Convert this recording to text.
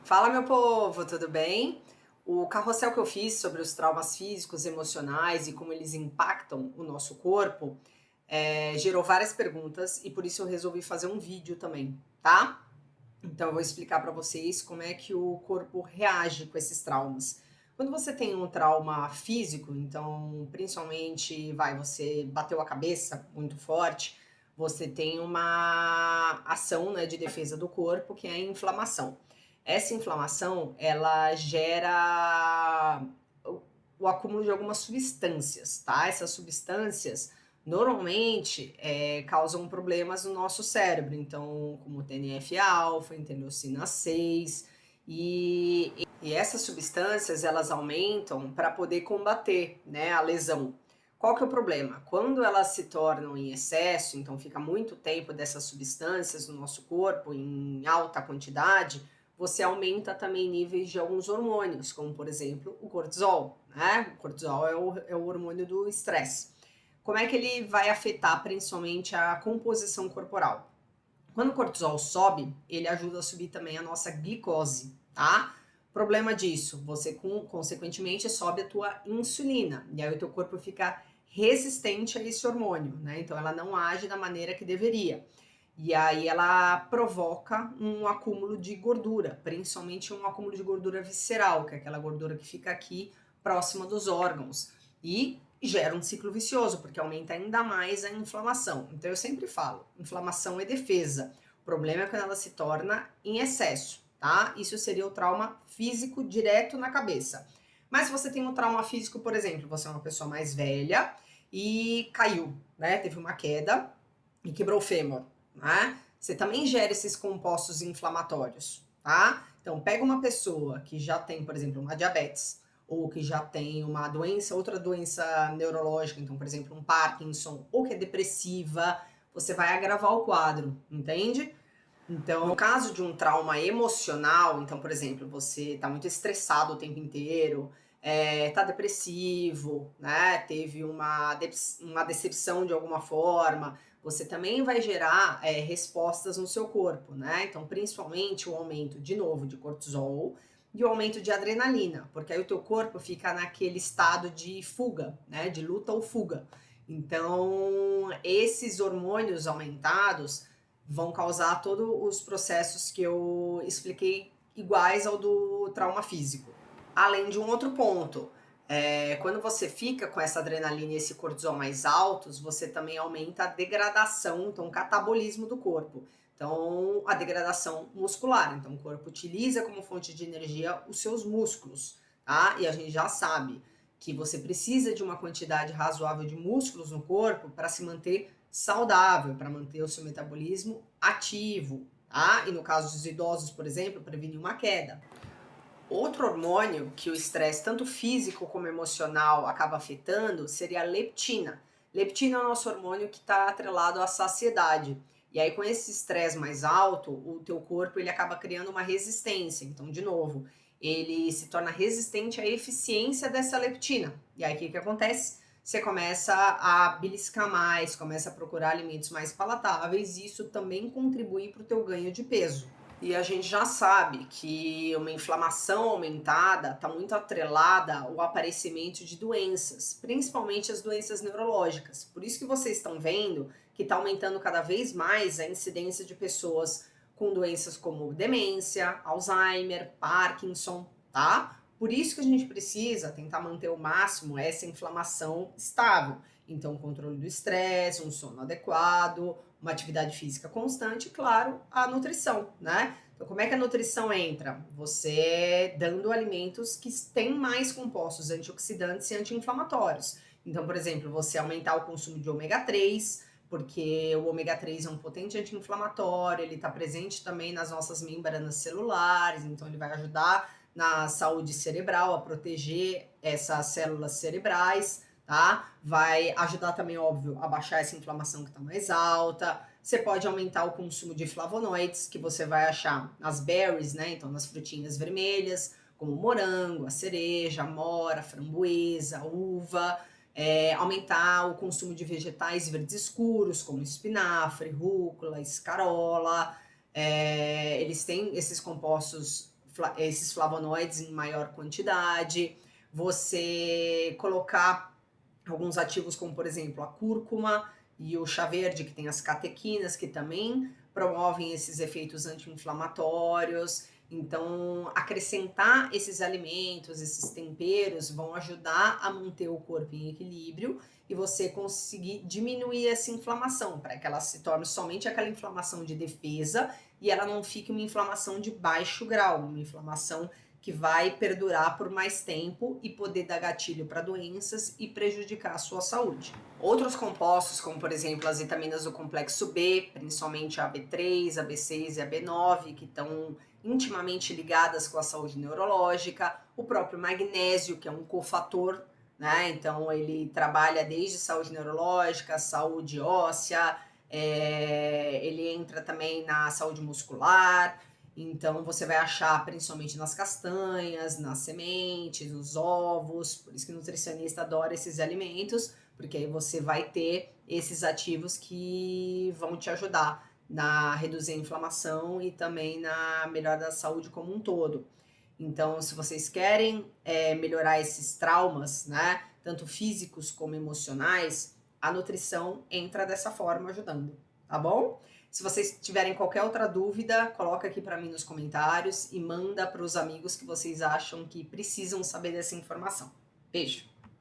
Fala, meu povo, tudo bem? O carrossel que eu fiz sobre os traumas físicos, emocionais e como eles impactam o nosso corpo gerou várias perguntas e por isso eu resolvi fazer um vídeo também, tá? Então eu vou explicar para vocês como é que o corpo reage com esses traumas. Quando você tem um trauma físico, então principalmente, você bateu a cabeça muito forte, você tem uma ação, né, de defesa do corpo que é a inflamação. Essa inflamação, ela gera o acúmulo de algumas substâncias, tá? Essas substâncias normalmente causam problemas no nosso cérebro, então, como TNF-alfa, interleucina 6, e essas substâncias elas aumentam para poder combater, né, a lesão. Qual que é o problema? Quando elas se tornam em excesso, então fica muito tempo dessas substâncias no nosso corpo em alta quantidade, você aumenta também níveis de alguns hormônios, como por exemplo o cortisol, né? O cortisol é o hormônio do estresse. Como é que ele vai afetar principalmente a composição corporal? Quando o cortisol sobe, ele ajuda a subir também a nossa glicose, tá? Problema disso, você consequentemente sobe a tua insulina, e aí o teu corpo fica resistente a esse hormônio, né? Então ela não age da maneira que deveria. E aí ela provoca um acúmulo de gordura, principalmente um acúmulo de gordura visceral, que é aquela gordura que fica aqui próxima dos órgãos. E gera um ciclo vicioso, porque aumenta ainda mais a inflamação. Então eu sempre falo, inflamação é defesa. O problema é quando ela se torna em excesso, tá? Isso seria o trauma físico direto na cabeça. Mas se você tem um trauma físico, por exemplo, você é uma pessoa mais velha e caiu, né? Teve uma queda e quebrou o fêmur, né? Você também gera esses compostos inflamatórios, tá? Então, pega uma pessoa que já tem, por exemplo, uma diabetes, ou que já tem uma doença, outra doença neurológica, então, por exemplo, um Parkinson, ou que é depressiva, você vai agravar o quadro, entende? Então, no caso de um trauma emocional, então, por exemplo, você está muito estressado o tempo inteiro, tá depressivo, né? Teve uma decepção de alguma forma, você também vai gerar respostas no seu corpo, né? Então, principalmente o aumento, de novo, de cortisol e o aumento de adrenalina, porque aí o teu corpo fica naquele estado de fuga, né? De luta ou fuga. Então, esses hormônios aumentados vão causar todos os processos que eu expliquei iguais ao do trauma físico. Além de um outro ponto, quando você fica com essa adrenalina e esse cortisol mais altos, você também aumenta a degradação, então o catabolismo do corpo. Então, a degradação muscular. Então, o corpo utiliza como fonte de energia os seus músculos, tá? E a gente já sabe que você precisa de uma quantidade razoável de músculos no corpo para se manter saudável, para manter o seu metabolismo ativo, tá? E no caso dos idosos, por exemplo, prevenir uma queda. Outro hormônio que o estresse, tanto físico como emocional, acaba afetando seria a leptina. Leptina é o nosso hormônio que está atrelado à saciedade. E aí, com esse estresse mais alto, o teu corpo ele acaba criando uma resistência. Então, de novo, ele se torna resistente à eficiência dessa leptina. E aí, o que acontece? Você começa a beliscar mais, começa a procurar alimentos mais palatáveis, e isso também contribui para o teu ganho de peso. E a gente já sabe que uma inflamação aumentada está muito atrelada ao aparecimento de doenças, principalmente as doenças neurológicas. Por isso que vocês estão vendo que está aumentando cada vez mais a incidência de pessoas com doenças como demência, Alzheimer, Parkinson, tá? Por isso que a gente precisa tentar manter ao máximo essa inflamação estável. Então, controle do estresse, um sono adequado, uma atividade física constante e, claro, a nutrição, né? Então, como é que a nutrição entra? Você dando alimentos que têm mais compostos antioxidantes e anti-inflamatórios. Então, por exemplo, você aumentar o consumo de ômega 3, porque o ômega 3 é um potente anti-inflamatório, ele está presente também nas nossas membranas celulares, então ele vai ajudar na saúde cerebral, a proteger essas células cerebrais, tá? Vai ajudar também, óbvio, a baixar essa inflamação que está mais alta. Você pode aumentar o consumo de flavonoides, que você vai achar nas berries, né? Então, nas frutinhas vermelhas, como o morango, a cereja, a mora, a framboesa, a uva. Aumentar o consumo de vegetais verdes escuros, como espinafre, rúcula, escarola. Eles têm esses compostos esses flavonoides em maior quantidade, você colocar alguns ativos como, por exemplo, a cúrcuma e o chá verde, que tem as catequinas, que também promovem esses efeitos anti-inflamatórios. Então, acrescentar esses alimentos, esses temperos, vão ajudar a manter o corpo em equilíbrio e você conseguir diminuir essa inflamação, para que ela se torne somente aquela inflamação de defesa e ela não fique uma inflamação de baixo grau, uma inflamação que vai perdurar por mais tempo e poder dar gatilho para doenças e prejudicar a sua saúde. Outros compostos, como por exemplo as vitaminas do complexo B, principalmente a B3, a B6 e a B9, que estão intimamente ligadas com a saúde neurológica, o próprio magnésio, que é um cofator, né? Então ele trabalha desde saúde neurológica, saúde óssea, ele entra também na saúde muscular. Então você vai achar principalmente nas castanhas, nas sementes, nos ovos, por isso que o nutricionista adora esses alimentos, porque aí você vai ter esses ativos que vão te ajudar na reduzir a inflamação e também na melhora da saúde como um todo. Então, se vocês querem melhorar esses traumas, né, tanto físicos como emocionais, a nutrição entra dessa forma ajudando, tá bom? Se vocês tiverem qualquer outra dúvida, coloca aqui para mim nos comentários e manda para os amigos que vocês acham que precisam saber dessa informação. Beijo!